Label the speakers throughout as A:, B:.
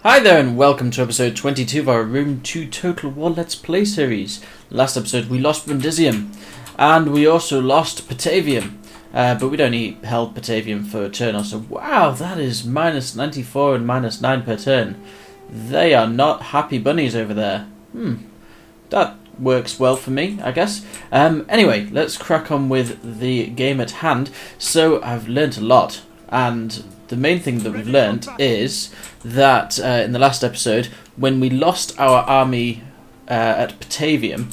A: Hi there and welcome to episode 22 of our Room 2 Total War Let's Play series. Last episode we lost Brundisium and we also lost Patavium, but we'd only held Patavium for a turn or so. Wow, that is minus 94 and minus 9 per turn. They are not happy bunnies over there. That works well for me, I guess. Anyway, let's crack on with the game at hand. So I've learnt a lot, and the main thing that we've learnt is that in the last episode, when we lost our army at Patavium,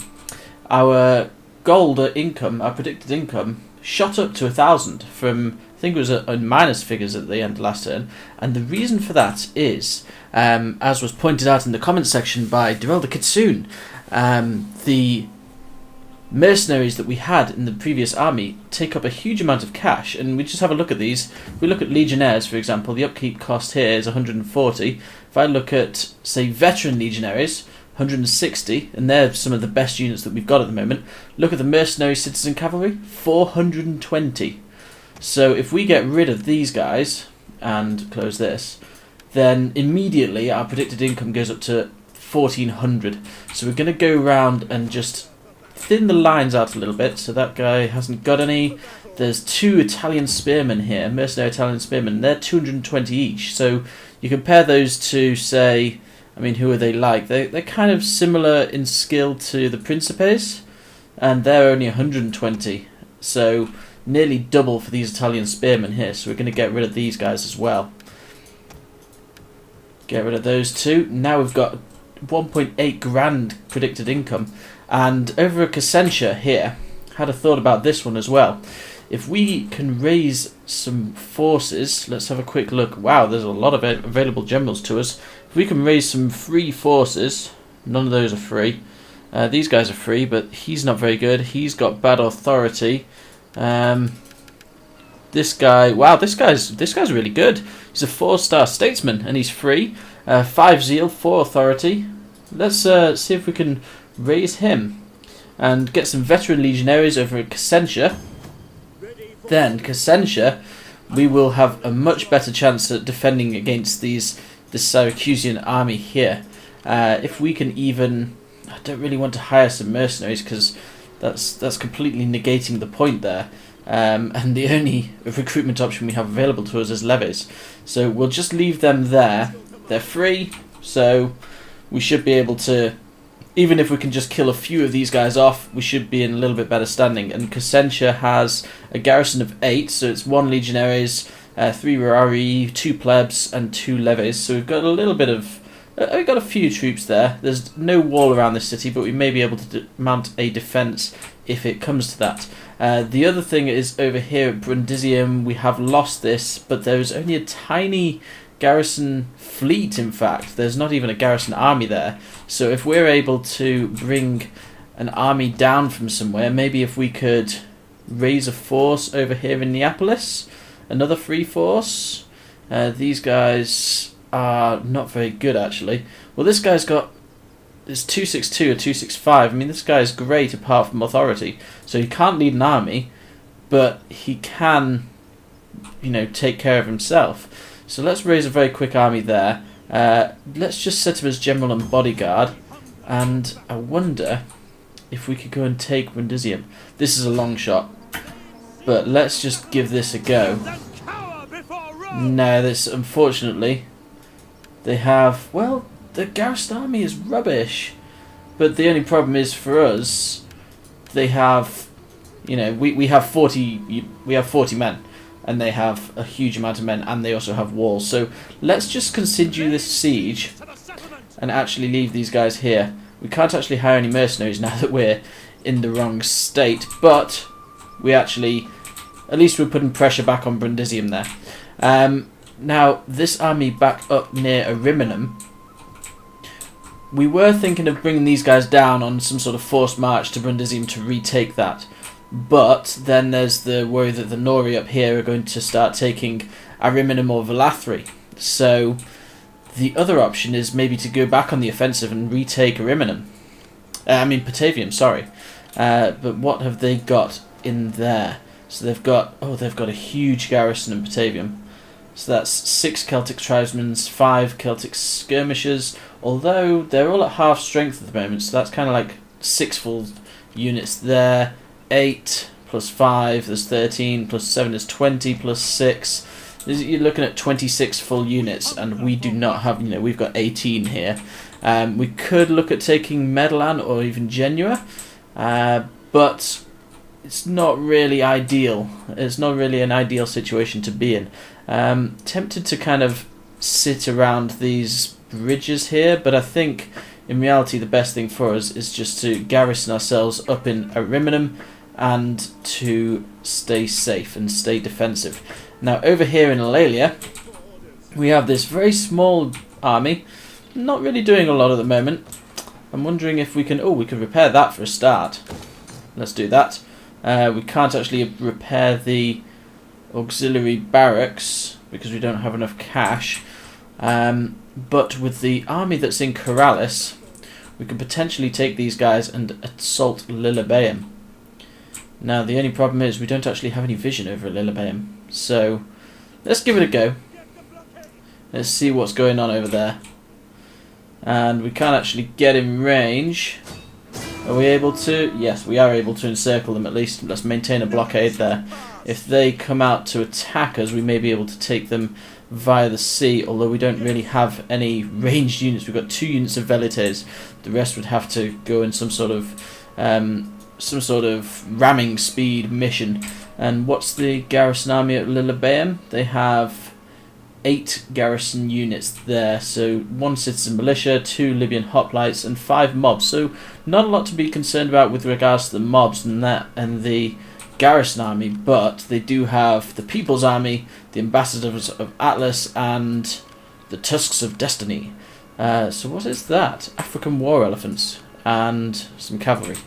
A: our gold income, our predicted income, shot up to 1,000 from, I think it was on minus figures at the end of last turn. And the reason for that is, as was pointed out in the comments section by Darrell the Kitsune, the mercenaries that we had in the previous army take up a huge amount of cash, and we just have a look at these. If we look at legionnaires, for example, the upkeep cost here is 140. If I look at, say, veteran legionaries, 160, and they're some of the best units that we've got at the moment. Look at the mercenary citizen cavalry, 420. So if we get rid of these guys and close this, then immediately our predicted income goes up to 1,400. So we're going to go around and just thin the lines out a little bit, so that guy hasn't got any. There's two Italian spearmen here, mercenary Italian spearmen. They're 220 each. So you compare those to, say, I mean, who are they like? They're kind of similar in skill to the Principes, and they're only 120. So nearly double for these Italian spearmen here. So we're going to get rid of these guys as well. Get rid of those two. Now we've got 1.8 grand predicted income. And over at Cassentia here, had a thought about this one as well. If we can raise some forces, let's have a quick look. Wow, there's a lot of available generals to us. If we can raise some free forces, none of those are free. These guys are free, but he's not very good. He's got bad authority. This guy, wow, this guy's really good. He's a 4-star statesman, and he's free. 5 zeal, 4 authority. Let's see if we can raise him and get some veteran legionaries over at Cassentia. Then Cassentia, we will have a much better chance at defending against this Syracusan army here. If we can even, I don't really want to hire some mercenaries because that's completely negating the point there. And the only recruitment option we have available to us is levies. So we'll just leave them there. They're free, so we should be able to, even if we can just kill a few of these guys off, we should be in a little bit better standing. And Cassentia has a garrison of 8, so it's 1 legionaries, 3 rurari, 2 plebs, and 2 levies. So we've got a little bit of, we've got a few troops there. There's no wall around this city, but we may be able to mount a defence if it comes to that. The other thing is over here at Brundisium, we have lost this, but there's only a tiny garrison fleet. In fact, there's not even a garrison army there. So if we're able to bring an army down from somewhere, maybe if we could raise a force over here in Neapolis, another free force. These guys are not very good actually. Well, this guy's got, it's 262 or 265. I mean, this guy's great apart from authority. So he can't lead an army, but he can, take care of himself. So let's raise a very quick army there. Let's just set him as general and bodyguard. And I wonder if we could go and take Brundisium. This is a long shot, but let's just give this a go. No, this, unfortunately, they have, well, the garrison army is rubbish. But the only problem is for us, they have, we have 40 men. And they have a huge amount of men, and they also have walls. So let's just continue this siege and actually leave these guys here. We can't actually hire any mercenaries now that we're in the wrong state, but we actually, at least we're putting pressure back on Brundisium there. Now, this army back up near Ariminum, we were thinking of bringing these guys down on some sort of forced march to Brundisium to retake that. But then there's the worry that the Nori up here are going to start taking Ariminum or Valathri. So the other option is maybe to go back on the offensive and retake Ariminum. Patavium, sorry. But what have they got in there? So they've got a huge garrison in Patavium. So that's 6 Celtic tribesmen, 5 Celtic skirmishers, although they're all at half strength at the moment, so that's kind of like 6 full units there. 8 plus 5, there's 13, plus 7 is 20, plus 6. You're looking at 26 full units, and we do not have, we've got 18 here. We could look at taking Medalan or even Genua, but it's not really ideal. It's not really an ideal situation to be in. Tempted to kind of sit around these bridges here, but I think in reality the best thing for us is just to garrison ourselves up in Ariminum and to stay safe and stay defensive. Now over here in Eulalia we have this very small army, not really doing a lot at the moment. I'm wondering if we can, we can repair that for a start. Let's do that. We can't actually repair the auxiliary barracks because we don't have enough cash, but with the army that's in Corrales we could potentially take these guys and assault Lillebeum. Now the only problem is we don't actually have any vision over Lillebeum, so let's give it a go. Let's see what's going on over there. And we can't actually get in range. Are we able to? Yes, we are able to encircle them at least. Let's maintain a blockade there. If they come out to attack us, we may be able to take them via the sea, although we don't really have any ranged units. We've got 2 units of velites. The rest would have to go in some sort of ramming speed mission. And what's the garrison army at Lillebeum? They have 8 garrison units there, so 1 citizen militia, 2 Libyan hoplites, and 5 mobs. So not a lot to be concerned about with regards to the mobs and the garrison army, but they do have the People's Army, the Ambassadors of Atlas, and the Tusks of Destiny. So what is that? African war elephants and some cavalry.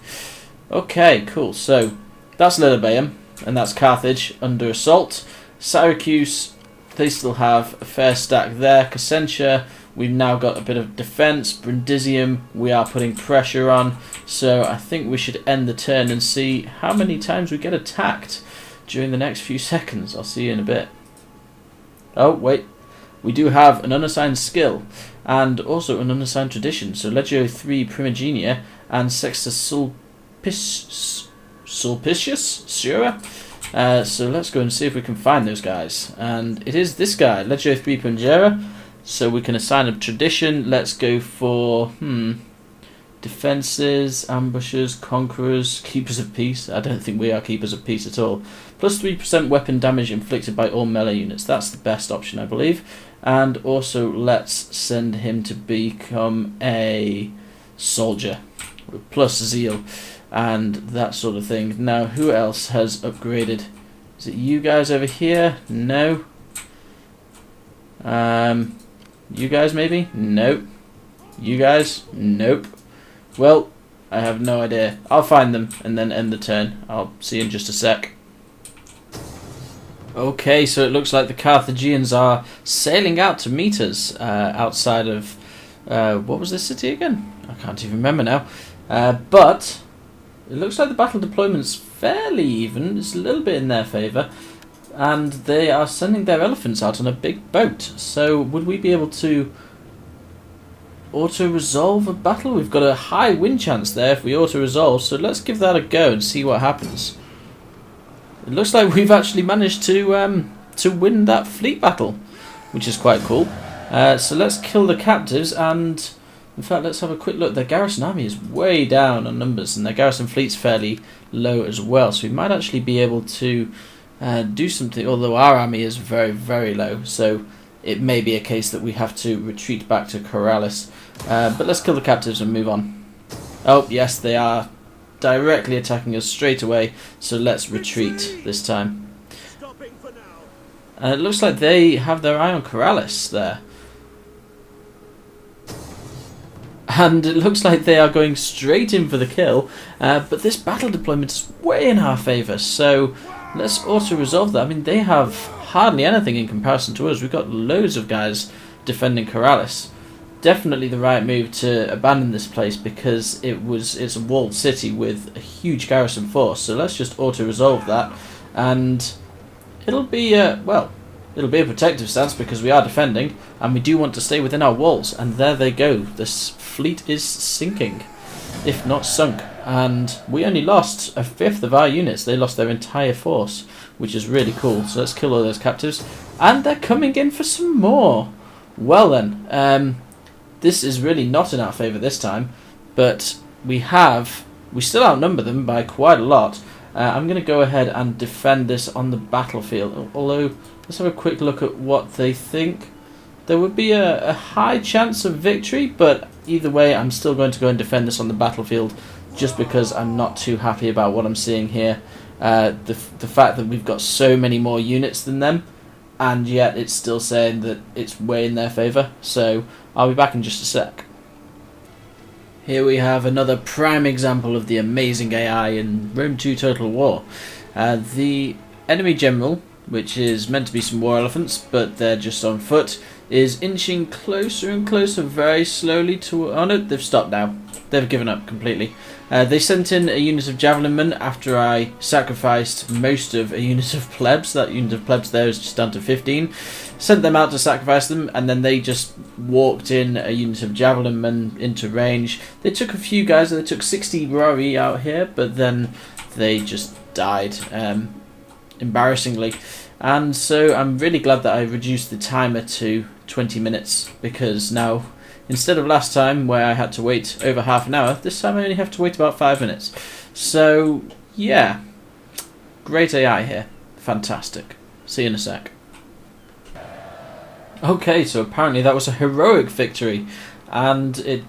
A: Okay, cool. So that's Lillebeum, and that's Carthage under assault. Syracuse, they still have a fair stack there. Cosentia, we've now got a bit of defence. Brundisium, we are putting pressure on. So I think we should end the turn and see how many times we get attacked during the next few seconds. I'll see you in a bit. Oh, wait. We do have an unassigned skill and also an unassigned tradition. So Legio 3 Primigenia and Sextus Sulpicius Sura. So let's go and see if we can find those guys. And it is this guy, Legio 3 Primigera. So we can assign a tradition. Let's go for defences, ambushes, conquerors, keepers of peace. I don't think we are keepers of peace at all. Plus 3% weapon damage inflicted by all melee units. That's the best option, I believe. And also let's send him to become a soldier with plus zeal and that sort of thing. Now who else has upgraded? Is it you guys over here? No. You guys maybe? Nope. You guys? Nope. Well, I have no idea. I'll find them and then end the turn. I'll see you in just a sec. Okay, so it looks like the Carthagians are sailing out to meet us outside of... what was this city again? I can't even remember now. But it looks like the battle deployment's fairly even. It's a little bit in their favour. And they are sending their elephants out on a big boat. So would we be able to auto-resolve a battle? We've got a high win chance there if we auto-resolve. So let's give that a go and see what happens. It looks like we've actually managed to win that fleet battle, which is quite cool. So let's kill the captives, and in fact let's have a quick look. Their garrison army is way down on numbers, and their garrison fleet's fairly low as well. So we might actually be able to do something, although our army is very, very low. So it may be a case that we have to retreat back to Corrales. But let's kill the captives and move on. Oh, yes, they are directly attacking us straight away, so let's retreat this time. And it looks like they have their eye on Corrales there. And it looks like they are going straight in for the kill, but this battle deployment is way in our favour, so let's auto-resolve that. I mean, they have hardly anything in comparison to us. We've got loads of guys defending Corrales. Definitely the right move to abandon this place because it's a walled city with a huge garrison force. So let's just auto-resolve that, and it'll be well, it'll be a protective stance because we are defending, and we do want to stay within our walls. And there they go. This fleet is sinking, if not sunk. And we only lost a fifth of our units. They lost their entire force, which is really cool. So let's kill all those captives. And they're coming in for some more. Well then, this is really not in our favour this time, but we still outnumber them by quite a lot. I'm going to go ahead and defend this on the battlefield, although let's have a quick look at what they think. There would be a high chance of victory, but either way I'm still going to go and defend this on the battlefield, just because I'm not too happy about what I'm seeing here. The fact that we've got so many more units than them, and yet it's still saying that it's way in their favour. So I'll be back in just a sec. Here we have another prime example of the amazing AI in Rome 2 Total War. The enemy general, which is meant to be some war elephants, but they're just on foot, is inching closer and closer very slowly to... Oh no, they've stopped now. They've given up completely. They sent in a unit of javelin men after I sacrificed most of a unit of plebs. That unit of plebs there is just down to 15. Sent them out to sacrifice them, and then they just walked in a unit of javelin men into range. They took a few guys, they took 60 Rari out here, but then they just died, embarrassingly. And so I'm really glad that I reduced the timer to 20 minutes, because now, instead of last time where I had to wait over half an hour, this time I only have to wait about 5 minutes. So, yeah. Great AI here. Fantastic. See you in a sec. Okay, so apparently that was a heroic victory. And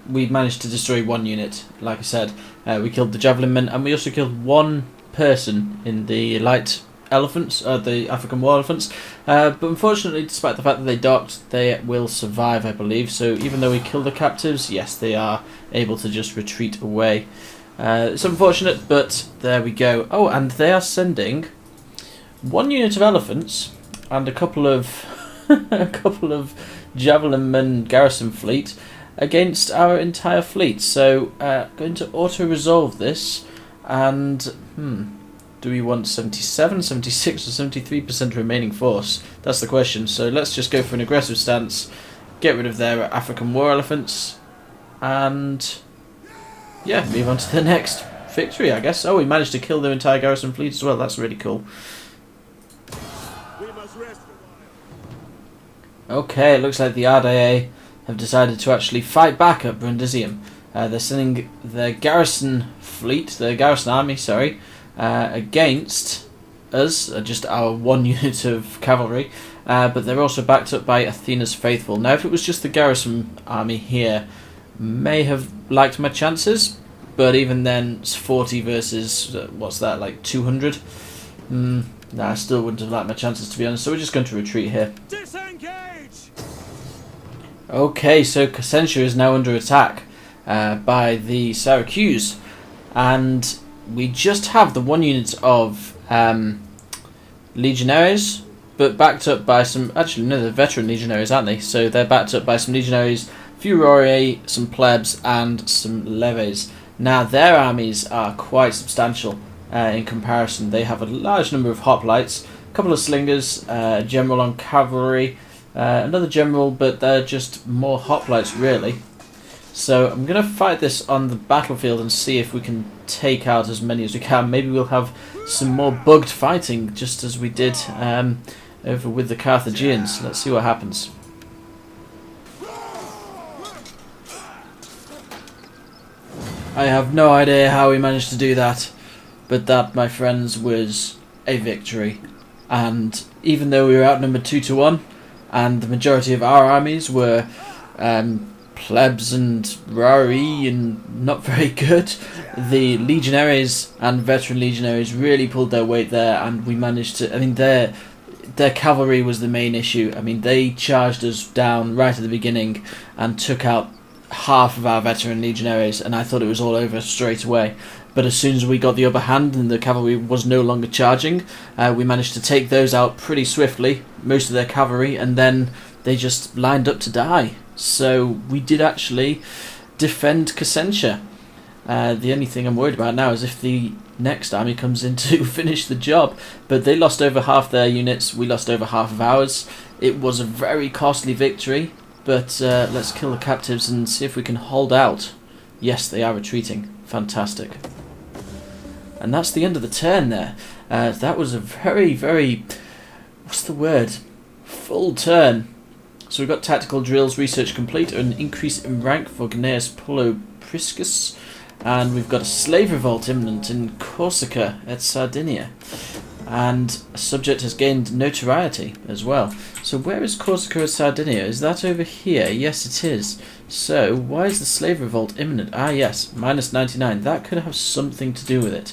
A: we managed to destroy one unit. Like I said, we killed the javelin men, and we also killed one person in the light elephants, the African war elephants, but unfortunately, despite the fact that they docked, they will survive, I believe. So even though we kill the captives, yes, they are able to just retreat away. It's unfortunate, but there we go. Oh, and they are sending one unit of elephants and a couple of javelin men garrison fleet against our entire fleet. So going to auto resolve this, and do we want 77, 76 or 73% remaining force? That's the question. So let's just go for an aggressive stance, get rid of their African war elephants, and yeah, move on to the next victory, I guess. Oh, we managed to kill their entire garrison fleet as well. That's really cool. Okay, it looks like the RDA have decided to actually fight back at Brundisium. They're sending their garrison fleet, their garrison army, sorry, against us, just our one unit of cavalry, but they're also backed up by Athena's faithful. Now, if it was just the garrison army here, may have liked my chances, but even then, it's 40 versus, what's that, like 200? Nah, I still wouldn't have liked my chances, to be honest, so we're just going to retreat here. Disengage! Okay, so Cassentia is now under attack by the Syracuse, and we just have the one unit of legionaries, but backed up by some... Actually, no, they're veteran legionaries, aren't they? So they're backed up by some legionaries, few Rorier, some plebs, and some leves. Now, their armies are quite substantial in comparison. They have a large number of hoplites, a couple of slingers, a general on cavalry, another general, but they're just more hoplites, really. So I'm going to fight this on the battlefield and see if we can take out as many as we can. Maybe we'll have some more bugged fighting, just as we did over with the Carthagians. Let's see what happens. I have no idea how we managed to do that, but that, my friends, was a victory. And even though we were outnumbered 2-1, and the majority of our armies were plebs and rari and not very good, the legionaries and veteran legionaries really pulled their weight there, and we managed to... I mean, their cavalry was the main issue. I mean, they charged us down right at the beginning and took out half of our veteran legionaries, and I thought it was all over straight away. But as soon as we got the upper hand and the cavalry was no longer charging, we managed to take those out pretty swiftly, most of their cavalry, and then they just lined up to die. So we did actually defend Cassentia. The only thing I'm worried about now is if the next army comes in to finish the job. But they lost over half their units, we lost over half of ours. It was a very costly victory, but let's kill the captives and see if we can hold out. Yes, they are retreating. Fantastic. And that's the end of the turn there. That was a very, very, what's the word? Full turn. So we've got tactical drills, research complete, an increase in rank for Gnaeus Pullo Priscus. And we've got a slave revolt imminent in Corsica et Sardinia. And a subject has gained notoriety as well. So where is Corsica et Sardinia? Is that over here? Yes, it is. So why is the slave revolt imminent? Ah, yes, minus 99. That could have something to do with it.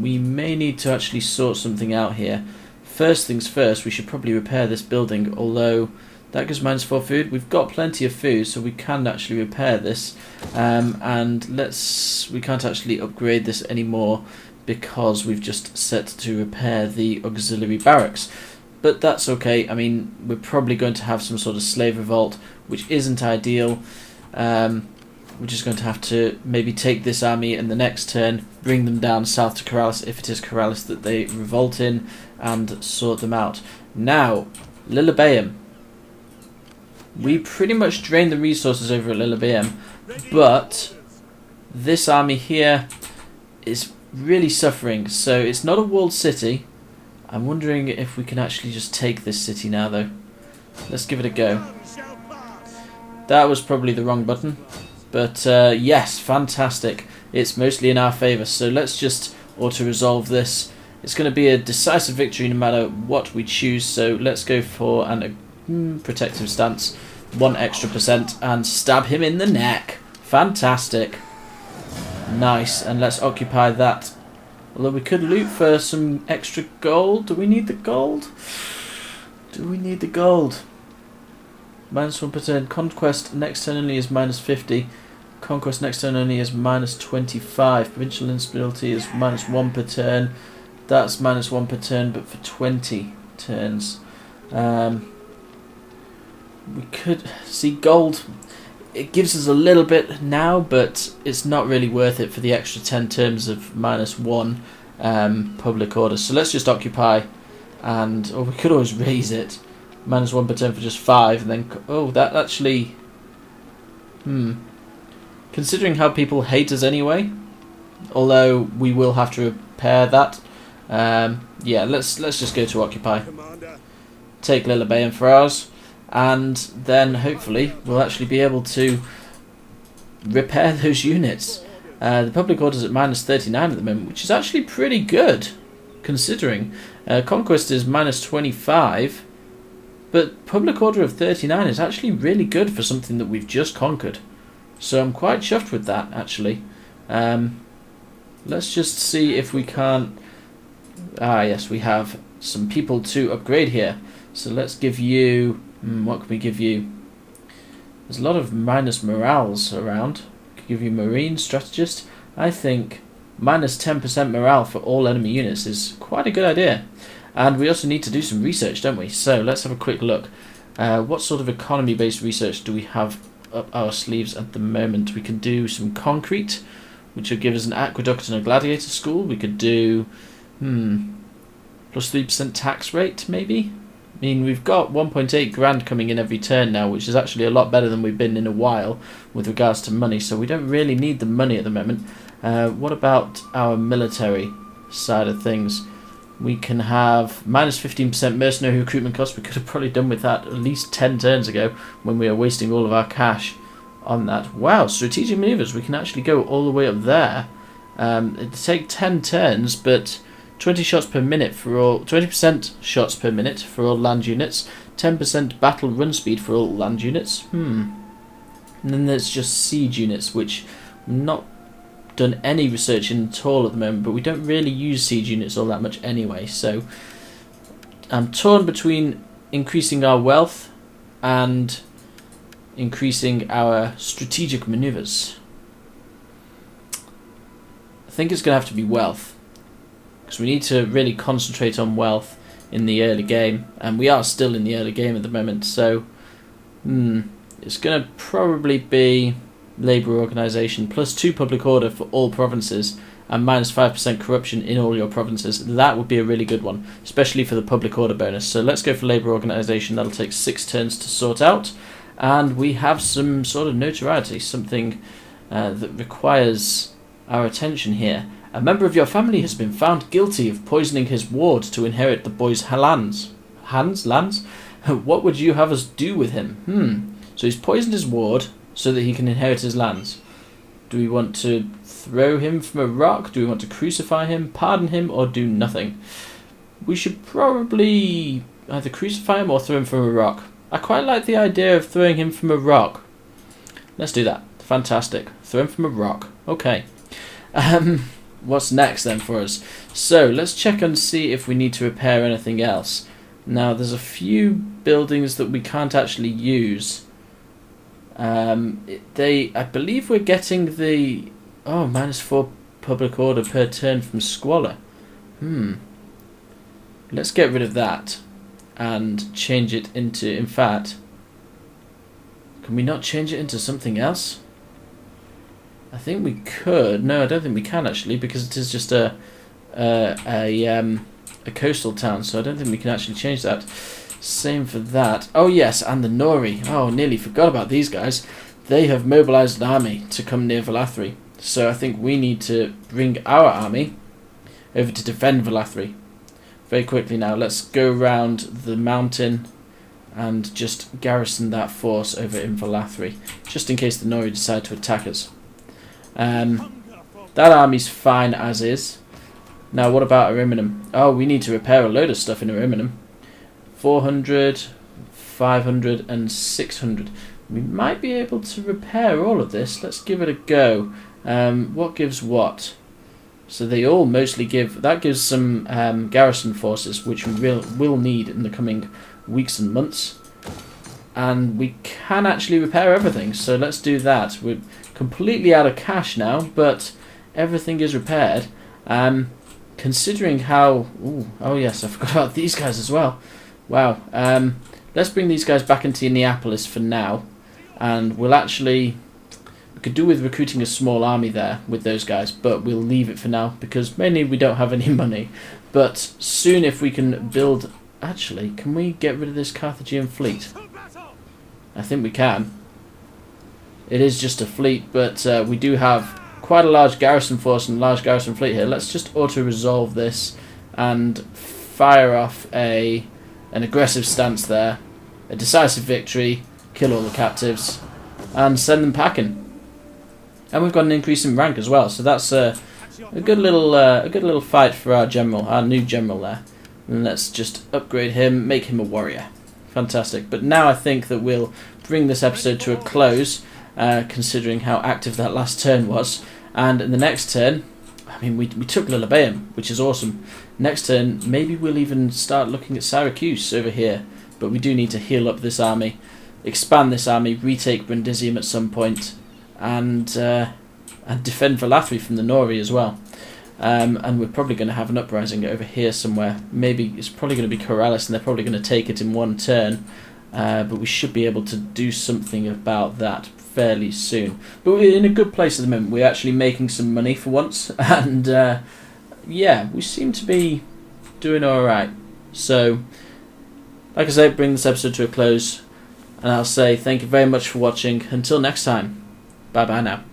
A: We may need to actually sort something out here. First things first, we should probably repair this building, although that gives minus 4 food. We've got plenty of food, so we can actually repair this. And we can't actually upgrade this anymore because we've just set to repair the auxiliary barracks. But that's okay. I mean, we're probably going to have some sort of slave revolt, which isn't ideal. We're just going to have to maybe take this army and the next turn, bring them down south to Corrales, if it is Corrales that they revolt in, and sort them out. Now, Lilybæum. We pretty much drained the resources over at Lilybæum, but this army here is really suffering. So it's not a walled city. I'm wondering if we can actually just take this city now, though. Let's give it a go. That was probably the wrong button. But yes, fantastic. It's mostly in our favour. So let's just auto-resolve this. It's going to be a decisive victory no matter what we choose. So let's go for an protective stance. 1 extra %, and stab him in the neck. Fantastic. Nice. And let's occupy that. Although we could loot for some extra gold. Do we need the gold? Do we need the gold? Minus 1 per turn. Conquest next turn only is minus 50. Conquest next turn only is minus 25. Provincial instability is minus 1 per turn. That's minus 1 per turn, but for 20 turns. We could see gold. It gives us a little bit now, but it's not really worth it for the extra 10 terms of minus 1 public order. So let's just occupy, or we could always raise it. Minus 1 per turn for just 5, and then that actually. Considering how people hate us anyway, although we will have to repair that. Yeah, let's just go to occupy. Take Lilybæum for ours. And then hopefully we'll actually be able to repair those units. The public order's at minus 39 at the moment, which is actually pretty good, considering. Conquest is minus 25, but public order of 39 is actually really good for something that we've just conquered. So I'm quite chuffed with that, actually. Let's just see if we can't. Ah, yes, we have some people to upgrade here. So let's give you. What can we give you? There's a lot of minus morales around. Could give you Marine Strategist. I think minus 10% morale for all enemy units is quite a good idea. And we also need to do some research, don't we? So let's have a quick look. What sort of economy-based research do we have up our sleeves at the moment? We can do some concrete, which would give us an aqueduct and a gladiator school. We could do plus 3% tax rate, maybe? I mean, we've got 1.8 grand coming in every turn now, which is actually a lot better than we've been in a while with regards to money, so we don't really need the money at the moment. What about our military side of things? We can have minus 15% mercenary recruitment costs. We could have probably done with that at least 10 turns ago when we were wasting all of our cash on that. Wow, strategic maneuvers. We can actually go all the way up there. It'd take 10 turns, but 20 shots per minute for all, 20% shots per minute for all land units, 10% battle run speed for all land units. And then there's just siege units, which we've not done any research in at all at the moment, but we don't really use siege units all that much anyway. So I'm torn between increasing our wealth and increasing our strategic maneuvers. I think it's going to have to be wealth, because we need to really concentrate on wealth in the early game, and we are still in the early game at the moment, so it's going to probably be labour organisation, plus 2 public order for all provinces, and minus 5% corruption in all your provinces. That would be a really good one, especially for the public order bonus. So let's go for labour organisation. That'll take 6 turns to sort out. And we have some sort of notoriety, something that requires our attention here. A member of your family has been found guilty of poisoning his ward to inherit the boy's lands. Lands? What would you have us do with him? So he's poisoned his ward so that he can inherit his lands. Do we want to throw him from a rock? Do we want to crucify him, pardon him, or do nothing? We should probably either crucify him or throw him from a rock. I quite like the idea of throwing him from a rock. Let's do that. Fantastic. Throw him from a rock. Okay. What's next then for us? So let's check and see if we need to repair anything else. Now there's a few buildings that we can't actually use. I believe we're getting the minus 4 public order per turn from Squalor. Let's get rid of that and change it into, in fact, can we not change it into something else? I think we could. No, I don't think we can actually, because it is just a coastal town, so I don't think we can actually change that. Same for that. Oh yes, and the Nori. Oh, nearly forgot about these guys. They have mobilised an army to come near Valathri, so I think we need to bring our army over to defend Valathri. Very quickly now, let's go around the mountain and just garrison that force over in Valathri, just in case the Nori decide to attack us. That army's fine as is. Now what about Ariminum? Oh, we need to repair a load of stuff in Ariminum. 400, 500 and 600. We might be able to repair all of this. Let's give it a go. What gives what? So they all mostly give... That gives some garrison forces, which we will need in the coming weeks and months. And we can actually repair everything, so let's do that. We're completely out of cash now, but everything is repaired. Considering how... oh yes, I forgot about these guys as well. Wow. Let's bring these guys back into Neapolis for now, and we'll actually... We could do with recruiting a small army there with those guys, but we'll leave it for now, because mainly we don't have any money. But soon if we can build... Actually, can we get rid of this Carthagian fleet? I think we can. It is just a fleet, but we do have quite a large garrison force and a large garrison fleet here. Let's just auto-resolve this and fire off an aggressive stance there, a decisive victory, kill all the captives, and send them packing. And we've got an increase in rank as well, so that's a good little fight for our general, our new general there. And let's just upgrade him, make him a warrior. Fantastic. But now I think that we'll bring this episode to a close, considering how active that last turn was. And in the next turn, I mean, we took Lillebeum, which is awesome. Next turn, maybe we'll even start looking at Syracuse over here. But we do need to heal up this army, expand this army, retake Brundisium at some point, and defend Valathri from the Nori as well. And we're probably going to have an uprising over here somewhere. Maybe it's probably going to be Corellis, and they're probably going to take it in one turn. But we should be able to do something about that fairly soon. But we're in a good place at the moment. We're actually making some money for once, and yeah, we seem to be doing alright. So, like I say, bring this episode to a close, and I'll say thank you very much for watching. Until next time, bye bye now.